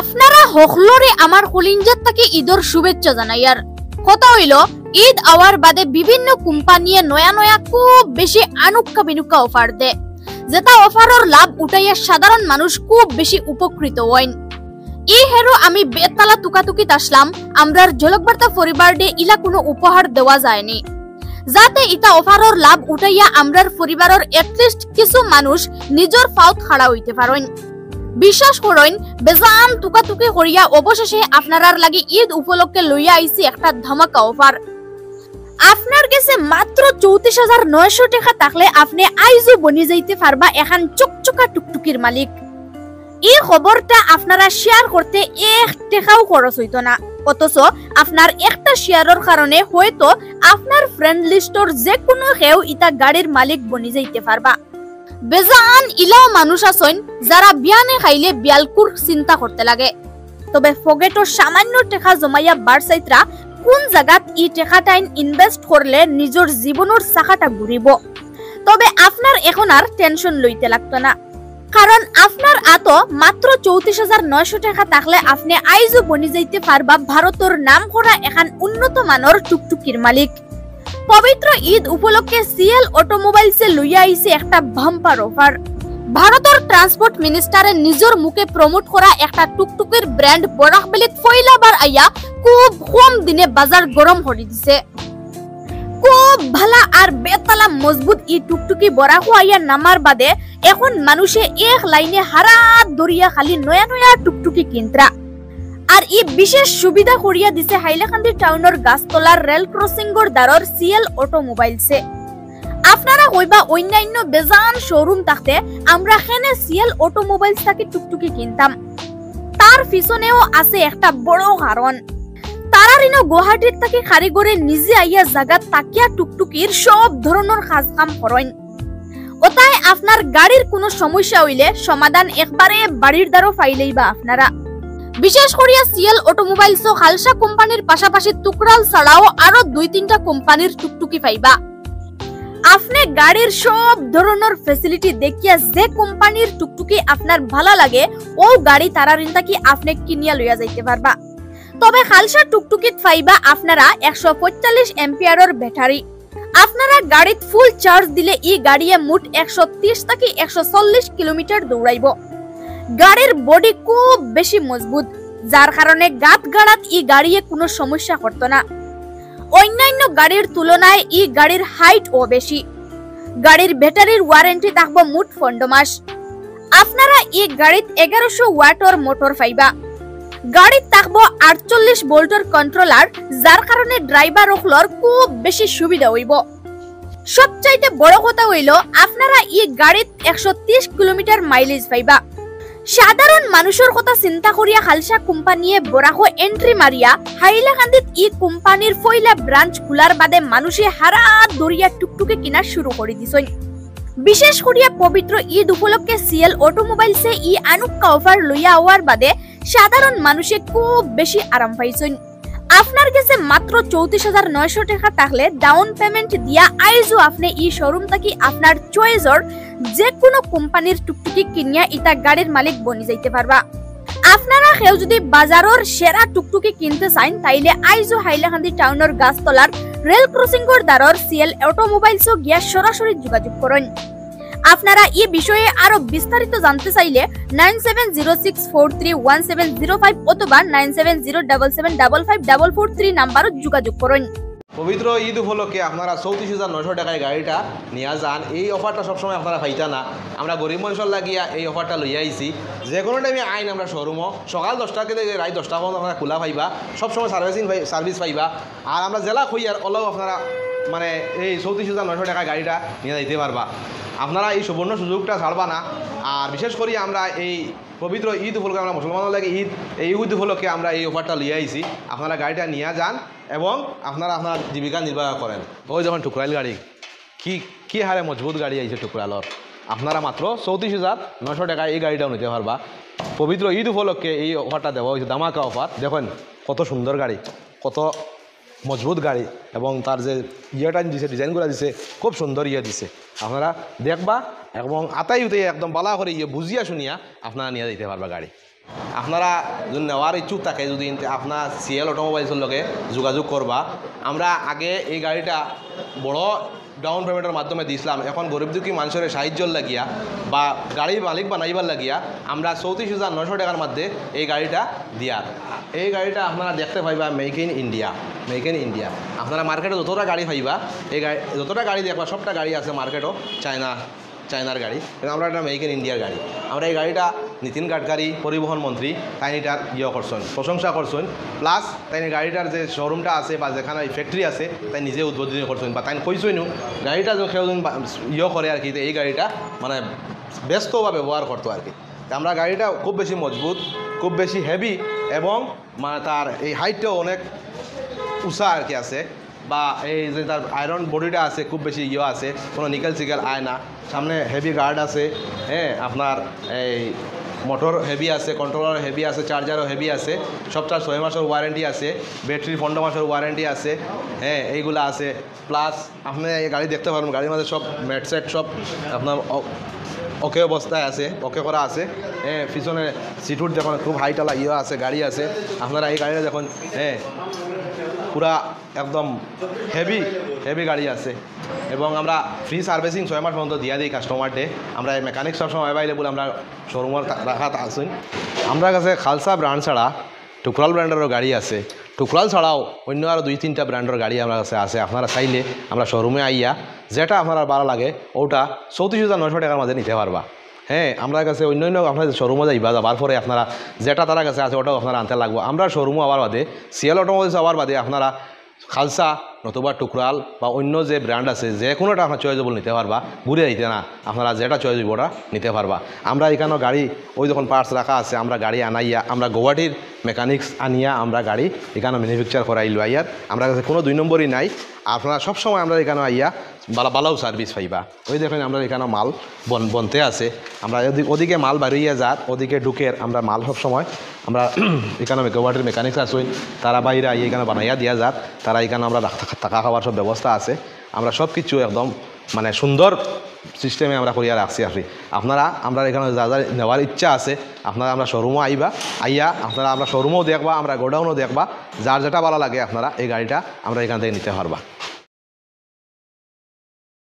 আপনারা হকলরে আমার কলিঞ্জাত থেকে ঈদের শুভেচ্ছা জানাই। আর কথা হইল ঈদ আওয়ার বাদে বিভিন্ন কোম্পানিয়ে নয়া নয়া খুব বেশি আনুক্কা বিনুক্কা অফার দেয়, যেটা অফারের লাভ উঠাইয়া সাধারণ মানুষ খুব বেশি উপকৃত হইন। এই হেরো আমি বেতালা তুকাতুকিত আসলাম, আমরার ঝলকবার্তা পরিবার ডে ইলা কোনো উপহার দেওয়া যায়নি, যাতে ইটা অফারের লাভ উঠাইয়া আমরার পরিবারের এটলিস্ট কিছু মানুষ নিজের পাউত খাড়া হইতে পারেন। বিশ্বাস করেন বেজান তুকাতুকি করিয়া অবশেষে আপনারার লাগি ঈদ উপলক্ষে লইয়া আইছি একটা ধামাকা অফার। আপনার কাছে মাত্র 34,900 টাকা থাকলে আপনি আইজও বনি যাইতে পারবা এখন চকচকা টুকটুকির মালিক। এই খবরটা আপনারা শেয়ার করতে 1 টাকাও খরচ হইতো না, অথচ আপনার একটা শেয়ারের কারণে হয়তো আপনার ফ্রেন্ড লিস্টর যে কোনো কেউ ইটা গাড়ির মালিক বনি যাইতে পারবা। বেজান ইলাও মানুষ আছেন যারা বিয়ানে খাইলে বিয়ালকুর চিন্তা করতে লাগে, তবে ফগেটর সামান্য টাকা জমাইয়া বারসাইতরা কোন জায়গাত ই টাকাটা ইনভেস্ট করলে নিজের জীবনের চাকাটা ঘুরিব। তবে আপনার এখন আর টেনশন লইতে লাগতো না, কারণ আপনার আতো মাত্র 34,900 টাকা থাকলে আপনি আইজও বনি যাইতে পারবা ভারতের নাম করা এখন উন্নত মানের টুকটুকির মালিক। পবিত্র ঈদ উপলক্ষে সিএল অটোমোবাইলসে লইয়া আইছে একটা বাম্পার অফার। ভারতের ট্রান্সপোর্ট মিনিস্টারের নিজের মুখে প্রমোট করা একটা টুকটুকির ব্র্যান্ড বরাকবেলিত ফয়লাবার আইয়া খুব কম দিনে বাজার গরম করে দিছে। খুব ভালা আর বেতালা মজবুত ই টুকটুকি বরাকো আইয়া নামার বাদে এখন মানুষে এক লাইনে হারাত দরিয়া খালি নয়া নয়া টুকটুকি কিনত্রা। আর ই বিশেষ সুবিধা করিয়া দিছে হাইলাকান্দি টাউনের গাছতলার রেল ক্রসিংর দ্বারর সিএল অটোমোবাইলসে। আপনারা কইবা অন্যান্য বেজান শোরুম থাকতে আমরা এখানে সিএল অটোমোবাইলস থেকে টুকটুকি কিনতাম, তার পিছনেও আছে একটা বড় কারণ। তারারিনো গুয়াহাটির থেকে কারিগরে নিজে আইয়া জায়গা তাকিয়া টুকটুকির সব ধরনের কাজ কাম করেন। ওটাই আপনার গাড়ির কোনো সমস্যা হইলে সমাধান একবারে বাড়ির দ্বারও পাইলেই বা আপনারা। বিশেষ করিয়া সিএল অটোমোবাইলস ও খালসা কোম্পানির পাশাপাশি টুকরাল ছাড়াও আরো 2-3টা কোম্পানির টুকটুকি পাইবা। আপনি গাড়ির সব ধরনের ফ্যাসিলিটি দেখিয়া যে কোম্পানির টুকটুকি আপনার ভালো লাগে ও গাড়ি তারারিনটা কি আপনি কিনিয়া লইয়া যাইতে পারবা। তবে খালসা টুকটুকিত পাইবা আপনারা 145 এম্পিয়ারের ব্যাটারি। আপনারা গাড়িত ফুল চার্জ দিলে ই গাড়িয়ে মোট 130 থেকে 140 কিলোমিটার দৌড়াইব। গাড়ির বডি খুব বেশি মজবুত, যার কারণে গাত গাড়াত ই গাড়িয়ে কোনো সমস্যা করতো না। অন্যান্য গাড়ির তুলনায় ই গাড়ির হাইট ও বেশি। গাড়ির ব্যাটারির ওয়ারেন্টি থাকবো মোট 15 মাস। আপনারা ই গাড়িত 1100 ওয়াটের মোটর পাইবা। গাড়িত থাকবো 48 ভোল্টের কন্ট্রোলার, যার কারণে ড্রাইভার হলর খুব বেশি সুবিধা হইব। সবচাইতে বড় কথা হইল আপনারা ই গাড়িত 130 কিলোমিটার মাইলেজ পাইবা। সাধারণ মানুষের কথা চিন্তা করিয়া খালসা কোম্পানিয়ে বরাকো এন্ট্রি মারিয়া হাইলাকান্দিত ই কোম্পানির ফয়লা ব্রাঞ্চ খোলার বাদে মানুষে হারাত দরিয়া টুকটুকে কিনা শুরু করে দিছেন। বিশেষ করিয়া পবিত্র ঈদ উপলক্ষে সিএল অটোমোবাইলসে ই আনুক্কা অফার লইয়া হওয়ার বাদে সাধারণ মানুষে খুব বেশি আরাম পাইছেন। আপনার কাছে মাত্র 34,900 টাকা থাকলে ডাউন পেমেন্ট দিয়া আইজও আপনি ই শোরুম থেকে আপনার চয়েসর যে কোনো কোম্পানির টুকটুকি কিনিয়া ইটা গাড়ির মালিক বনি যাইতে পারবা। আপনারা কেউ যদি বাজারের সেরা টুকটুকি কিনতে চান তাইলে আইজও হাইলাকান্দি টাউনের গাছতলার রেল ক্রসিংর দ্বারর সিএল অটোমোবাইলসও গিয়া সরাসরি যোগাযোগ করেন। আপনারা এই বিষয়ে আরো বিস্তারিত জানতে চাইলে 9706431705 অথবা 970777554443 নাম্বারে যোগাযোগ করুন। পবিত্র ঈদ উপলক্ষে আপনারা 34,900 টাকায় গাড়িটা নিয়ে যান। এই অফারটা সবসময় আপনারা পাইতা না, আমরা গরিব মানুষের লাগিয়া এই অফারটা লইয়া আইছি। যে কোনো টাইমে আইন আমরা শোরুমও সকাল 10টা থেকে রাত 10টা পর্যন্ত আপনারা খোলা পাইবা, সবসময় সার্ভিস পাইবা। আর আমরা জেলা খুঁয়ার অলও আপনারা মানে এই 34,900 টাকায় গাড়িটা নিয়ে যাইতে পারবা। আপনারা এই সুবর্ণ সুযোগটা ছাড়বা না। আর বিশেষ করে আমরা এই পবিত্র ঈদ উপলক্ষে আমরা মুসলমানের লাগে এই ঈদ উপলক্ষে আমরা এই অফারটা লিয়ে আইছি। আপনারা গাড়িটা নিয়ে যান এবং আপনারা আপনার জীবিকা নির্বাহ করেন। ওই যখন টুকরাইল গাড়ি কি হারে মজবুত গাড়ি আইছে টুকরাইলর, আপনারা মাত্র 34,900 টাকায় এই গাড়িটাও নিতে পারবা। পবিত্র ঈদ উপলক্ষে এই অফারটা দেওয়া হয়েছে, ধামাকা অফার। দেখেন কত সুন্দর গাড়ি, কত মজবুত গাড়ি এবং তার যে ইয়েটা দিছে ডিজাইনগুলো দিছে খুব সুন্দর ইয়ে দিছে। আপনারা দেখবা এবং আতাই উঠে একদম বালা করে ইয়ে বুঝিয়া শুনিয়া আপনারা নিয়ে যেতে পারবা গাড়ি। আপনারা যদি নেওয়ার ইচ্ছুক থাকে যদি আপনার সিএল অটোমোবাইলসের লগে যোগাযোগ করবা। আমরা আগে এই গাড়িটা বড় ডাউন পেমেন্টের মাধ্যমে দিছিলাম, এখন গরিব দুঃখী মানুষের সাহায্য লাগিয়া বা গাড়ি মালিক বানাইবার লাগিয়া আমরা 34,900 টাকার মধ্যে এই গাড়িটা দিয়ার। এই গাড়িটা আপনারা দেখতে পাইবা make in India, make in India. আপনারা মার্কেটে যতটা গাড়ি পাইবা এই গাড়ি যতটা গাড়ি দেখবা সবটা গাড়ি আছে মার্কেটও চায়নার গাড়ি, কিন্তু আমরা একটা মেক ইন ইন্ডিয়ার গাড়ি। আমরা এই গাড়িটা নীতিন গাডকারি পরিবহন মন্ত্রী তাই এটার করছেন, প্রশংসা করছেন। প্লাস তাই গাড়িটার যে শোরুমটা আছে বা যেখানে ফ্যাক্টরি আছে তাই নিজে উদ্বোধন করছেন বা তাই কইসইনু গাড়িটা কেউ করে আর কি এই গাড়িটা মানে ব্যস্ত বা ব্যবহার করতো আর কি। আমরা গাড়িটা খুব বেশি মজবুত, খুব বেশি হেভি এবং মানে তার এই হাইটটাও অনেক উঁচা আর কি আছে, বা এই যে তার আয়রন বডিটা আছে খুব বেশি আছে, কোনো নিকেল সিকেল আয় না। সামনে হেভি গার্ড আছে, হ্যাঁ আপনার এই মোটর হেভি আছে, কন্ট্রোলার হেভি আছে, চার্জারও হেভি আছে, সবটার 6 মাসের ওয়ারেন্টি আছে, ব্যাটারি 15 মাসের ওয়ারেন্টি আছে, হ্যাঁ এইগুলো আছে। প্লাস আপনি এই গাড়ি দেখতে পারবেন গাড়ির মধ্যে সব মেটসেট সব আপনার ওকে অবস্থায় আছে, ওকে করা আছে। হ্যাঁ পিছনে সিটুট দেখুন খুব হাইটালা আছে গাড়ি আছে। আপনারা এই গাড়িটা দেখুন, হ্যাঁ পুরা একদম হেভি গাড়ি আছে এবং আমরা ফ্রি সার্ভিসিং 6 মাস পর্যন্ত দিয়া দিই কাস্টমারকে। আমরা এই মেকানিক সবসময় অ্যাভেলেবল আমরা শোরুমের রাখাত আসুন। আমরা কাছে খালসা ব্র্যান্ড ছাড়া টুকরাল ব্র্যান্ডেরও গাড়ি আছে, টুকরাল ছাড়াও অন্য আরও 2-3টা ব্র্যান্ডের গাড়ি আমার কাছে আছে। আপনারা চাইলে আমরা শোরুমে আইয়া যেটা আপনারা ভালো লাগে ওটা 34,900 টাকার মাঝে নিতে পারবা। হ্যাঁ আমরা কাছে অন্য আপনার শোরুমে যাইবা, যাবার পরে আপনারা যেটা তারা কাছে আছে ওটাও আপনারা আনতে লাগবো। আমরা শোরুমও আবার বাদে সিএল অটোমোবাইলস আবার বাদে আপনারা খালসা নতুবা টুকরাল বা অন্য যে ব্র্যান্ড আছে যে কোনোটা আপনার চয়েজেবল নিতে পারবা, ঘুরে দিতে না, আপনারা যেটা চয়েস হইব ওটা নিতে পারবা। আমরা এখানেও গাড়ি ওই যখন পার্টস রাখা আছে আমরা গাড়ি আনাইয়া আমরা গুয়াহাটির মেকানিক্স আনিয়া আমরা গাড়ি এখানে ম্যানুফ্যাকচার করাইল আইয়ার। আমরা কাছে কোনো 2 নম্বরই নাই। আপনারা সবসময় আমরা এখানে আইয়া ভালো সার্ভিস পাইবা। ওই দেখেন আমরা এখানে মাল বনতে আছে, আমরা ওদিকে মাল বাড়িয়ে যার ওদিকে ঢুকের আমরা মাল সবসময় আমরা এখানে গুয়াহাটির মেকানিক্স আসুন, তারা বাইরে আইয়ে এখানে বানাইয়া দিয়া যার, তারা এখানে আমরা থাকা খাওয়ার সব ব্যবস্থা আছে। আমরা সব কিছু একদম মানে সুন্দর সিস্টেমে আমরা করিয়া রাখছি আর কি। আপনারা আমরা এখানে যা যা নেওয়ার ইচ্ছা আছে আপনারা আমরা শোরুমও আইয়া আপনারা আমরা শোরুমও দেখবা, আমরা গোডাউনও দেখবা, যার যেটা ভালো লাগে আপনারা এই গাড়িটা আমরা এখান থেকে নিতে পারবা।